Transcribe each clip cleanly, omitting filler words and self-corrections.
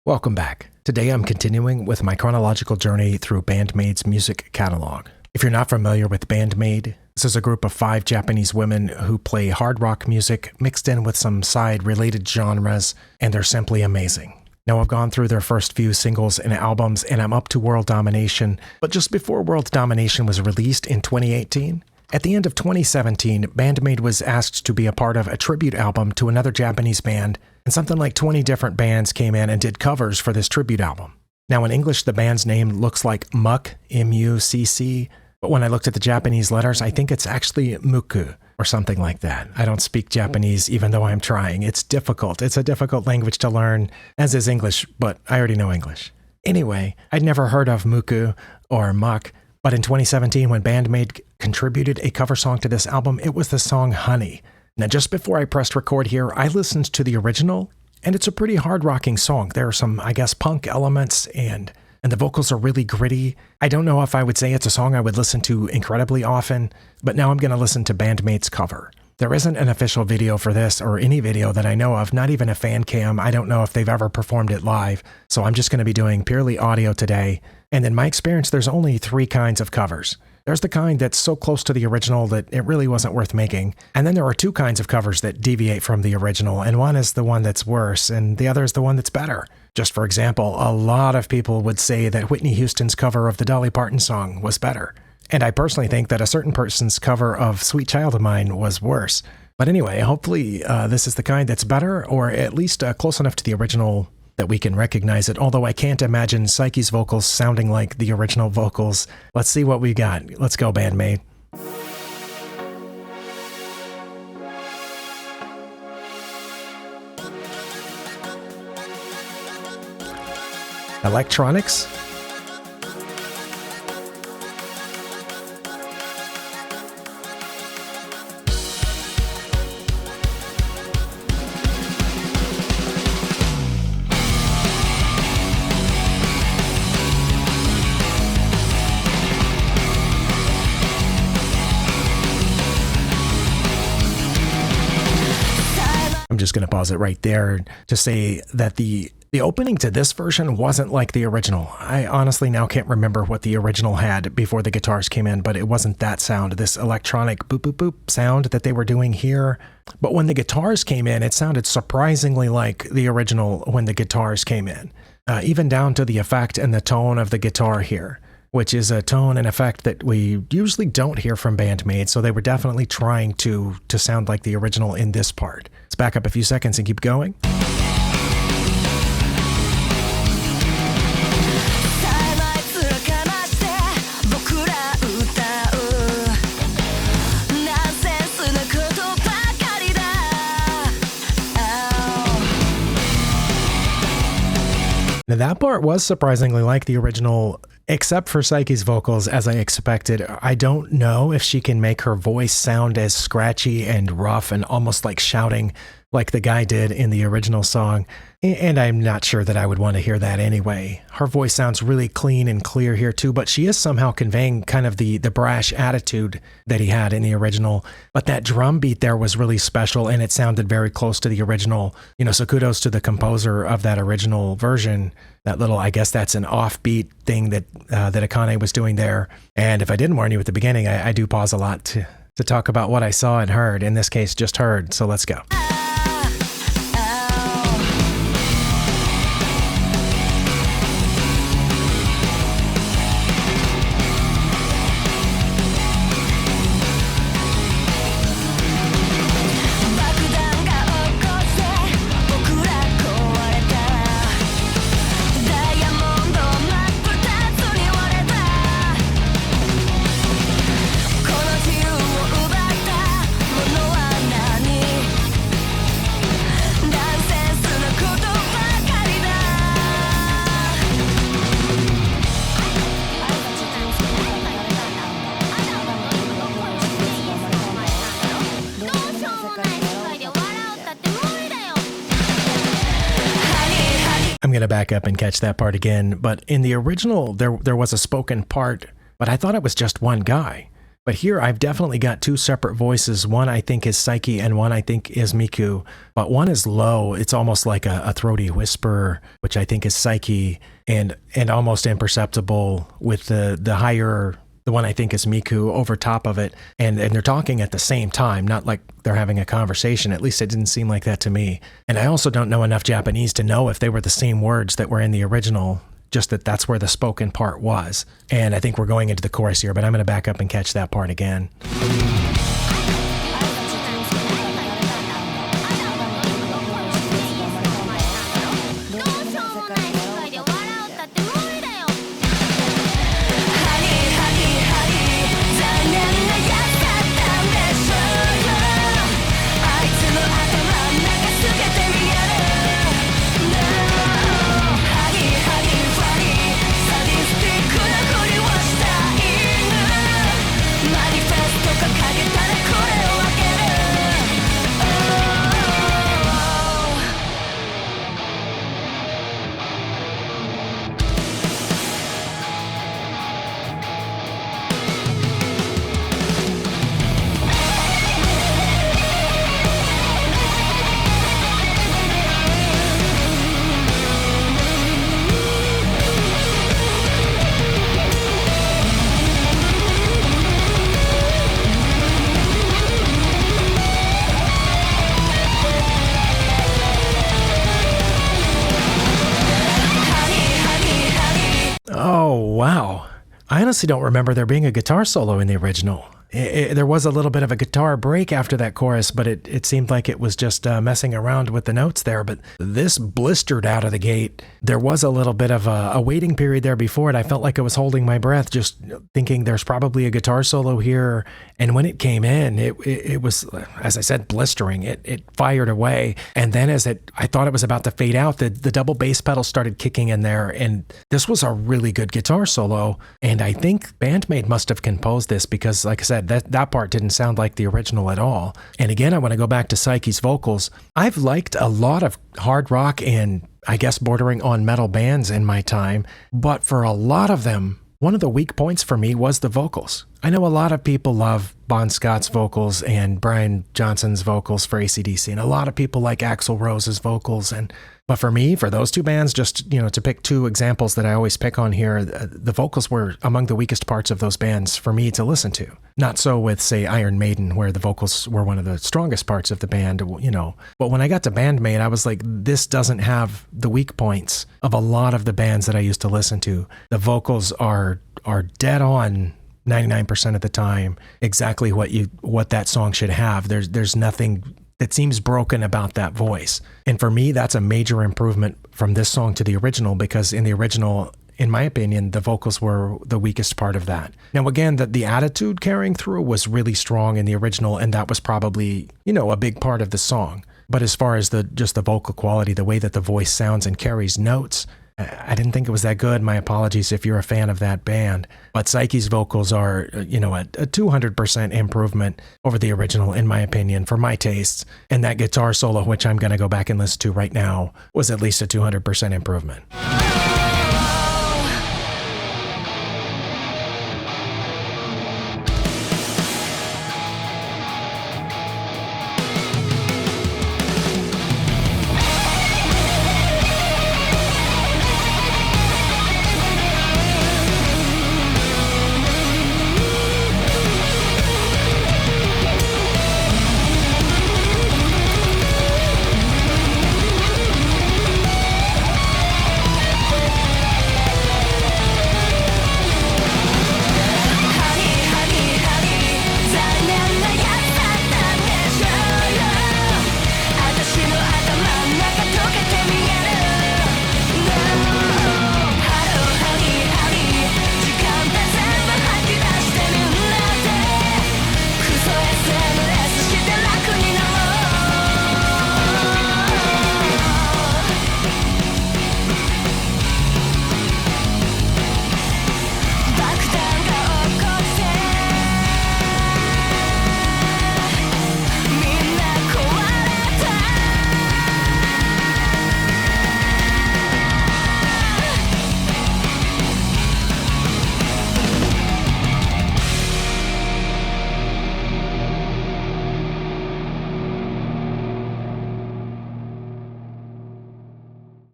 Welcome back. Today I'm continuing with my chronological journey through Band-Maid's music catalog. If you're not familiar with Band-Maid, this is a group of 5 Japanese women who play hard rock music mixed in with some side-related genres, and they're simply amazing. Now I've gone through their first few singles and albums, and I'm up to World Domination, but just before World Domination was released in 2018, at the end of 2017, Band-Maid was asked to be a part of a tribute album to another Japanese band, and something like 20 different bands came in and did covers for this tribute album. Now in English, the band's name looks like Mucc, M-U-C-C, but when I looked at the Japanese letters, I think it's actually Mucc or something like that. I don't speak Japanese even though I'm trying. It's difficult. It's a difficult language to learn, as is English, but I already know English. Anyway, I'd never heard of Mucc or Muck, but in 2017 when Band-Maid contributed a cover song to this album, it was the song Honey. Now just before I pressed record here, I listened to the original, and it's a pretty hard-rocking song. There are some, I guess, punk elements, and the vocals are really gritty. I don't know if I would say it's a song I would listen to incredibly often, but now I'm going to listen to Band-Maid's cover. There isn't an official video for this, or any video that I know of, not even a fan cam. I don't know if they've ever performed it live, so I'm just going to be doing purely audio today. And in my experience, there's only 3 kinds of covers. There's the kind that's so close to the original that it really wasn't worth making. And then there are 2 kinds of covers that deviate from the original, and one is the one that's worse, and the other is the one that's better. Just for example, a lot of people would say that Whitney Houston's cover of the Dolly Parton song was better. And I personally think that a certain person's cover of Sweet Child of Mine was worse. But anyway, hopefully this is the kind that's better, or at least close enough to the original that we can recognize it, although I can't imagine Psyche's vocals sounding like the original vocals. Let's see what we got. Let's go, Band-Maid. Electronics? I'm just going to pause it right there to say that the opening to this version wasn't like the original. I honestly now can't remember what the original had before the guitars came in, but it wasn't that sound, this electronic boop boop boop sound that they were doing here. But when the guitars came in, it sounded surprisingly like the original when the guitars came in, even down to the effect and the tone of the guitar here, which is a tone and effect that we usually don't hear from Band-Maid, so they were definitely trying to sound like the original in this part. Let's back up a few seconds and keep going. Now that part was surprisingly like the original, except for Psyche's vocals, as I expected. I don't know if she can make her voice sound as scratchy and rough and almost like shouting like the guy did in the original song, and I'm not sure that I would want to hear that anyway. Her voice sounds really clean and clear here too, but she is somehow conveying kind of the brash attitude that he had in the original. But that drum beat there was really special, and it sounded very close to the original. You know, so kudos to the composer of that original version. That little, I guess that's an offbeat thing that Akane was doing there. And if I didn't warn you at the beginning, I do pause a lot to talk about what I saw and heard. In this case, just heard. So let's go. I'm going to back up and catch that part again, but in the original, there was a spoken part, but I thought it was just one guy. But here I've definitely got two separate voices. One I think is Psyche and one I think is Mucc. But one is low. It's almost like a throaty whisper, which I think is Psyche, and almost imperceptible with the higher, the one I think is Mucc over top of it. And they're talking at the same time, not like they're having a conversation. At least it didn't seem like that to me. And I also don't know enough Japanese to know if they were the same words that were in the original, just that that's where the spoken part was. And I think we're going into the chorus here, but I'm going to back up and catch that part again. Oh, wow. I honestly don't remember there being a guitar solo in the original. There was a little bit of a guitar break after that chorus, but it seemed like it was just messing around with the notes there. But this blistered out of the gate. There was a little bit of a waiting period there before it. I felt like I was holding my breath, just thinking there's probably a guitar solo here. And when it came in, it was, as I said, blistering. It fired away. And then I thought it was about to fade out, the double bass pedal started kicking in there. And this was a really good guitar solo. And I think Band-Maid must have composed this because, like I said, that part didn't sound like the original at all. And again, I want to go back to Psyche's vocals. I've liked a lot of hard rock and I guess bordering on metal bands in my time, but for a lot of them, one of the weak points for me was the vocals. I know a lot of people love Bon Scott's vocals and Brian Johnson's vocals for AC/DC, and a lot of people like Axl Rose's vocals. But for me, for those two bands, just to pick two examples that I always pick on here, the vocals were among the weakest parts of those bands for me to listen to. Not so with, say, Iron Maiden, where the vocals were one of the strongest parts of the band, But when I got to Band-Maid, I was like, this doesn't have the weak points of a lot of the bands that I used to listen to. The vocals are dead on 99% of the time, exactly what that song should have. There's nothing that seems broken about that voice. And for me, that's a major improvement from this song to the original, because in the original, in my opinion, the vocals were the weakest part of that. Now, again, the attitude carrying through was really strong in the original, and that was probably, a big part of the song. But as far as just the vocal quality, the way that the voice sounds and carries notes, I didn't think it was that good. My apologies if you're a fan of that band. But Psyche's vocals are, a 200% improvement over the original, in my opinion, for my tastes. And that guitar solo, which I'm going to go back and listen to right now, was at least a 200% improvement.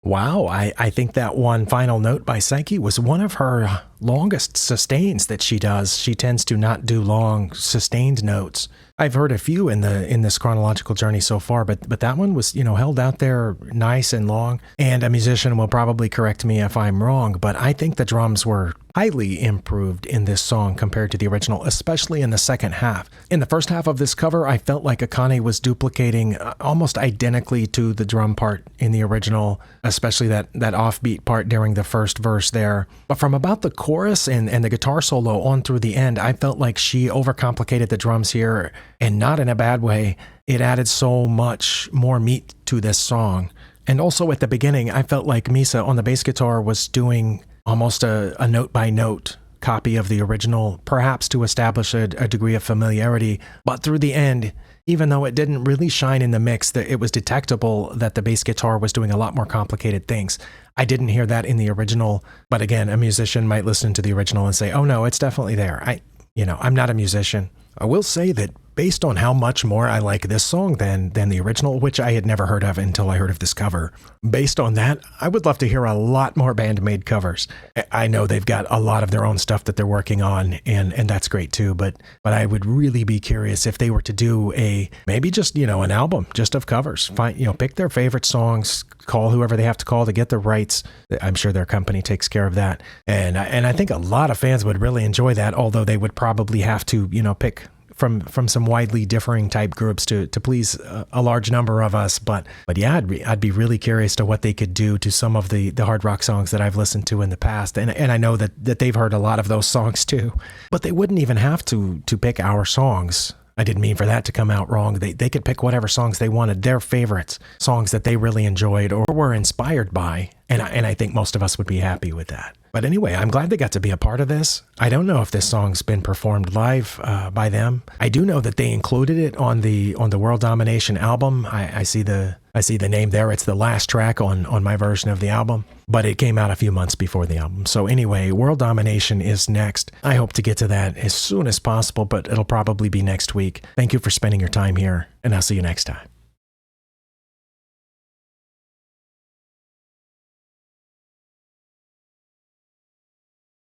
Wow, I think that one final note by Psyche was one of her longest sustains that she does. She tends to not do long sustained notes. I've heard a few in this chronological journey so far, but that one was, held out there nice and long. And a musician will probably correct me if I'm wrong, but I think the drums were highly improved in this song compared to the original, especially in the second half. In the first half of this cover, I felt like Akane was duplicating almost identically to the drum part in the original, especially that offbeat part during the first verse there. But from about the chorus and the guitar solo on through the end, I felt like she overcomplicated the drums here, and not in a bad way. It added so much more meat to this song. And also at the beginning, I felt like Misa on the bass guitar was doing almost a note-by-note copy of the original, perhaps to establish a degree of familiarity. But through the end, even though it didn't really shine in the mix, that it was detectable that the bass guitar was doing a lot more complicated things. I didn't hear that in the original, but again, a musician might listen to the original and say, oh no, it's definitely there. I'm not a musician. I will say that based on how much more I like this song than the original, which I had never heard of until I heard of this cover, based on that, I would love to hear a lot more Band-Maid covers. I know they've got a lot of their own stuff that they're working on, and that's great too, but I would really be curious if they were to do maybe just, an album just of covers. Pick their favorite songs, call whoever they have to call to get the rights. I'm sure their company takes care of that. And I think a lot of fans would really enjoy that, although they would probably have to, pick from some widely differing type groups to please a large number of us. But yeah, I'd be really curious to what they could do to some of the hard rock songs that I've listened to in the past. And I know that they've heard a lot of those songs too, but they wouldn't even have to pick our songs. I didn't mean for that to come out wrong. They could pick whatever songs they wanted, their favorites, songs that they really enjoyed or were inspired by. And I think most of us would be happy with that. But anyway, I'm glad they got to be a part of this. I don't know if this song's been performed live by them. I do know that they included it on the World Domination album. I see the name there. It's the last track on my version of the album, but it came out a few months before the album. So anyway, World Domination is next. I hope to get to that as soon as possible, but it'll probably be next week. Thank you for spending your time here, and I'll see you next time.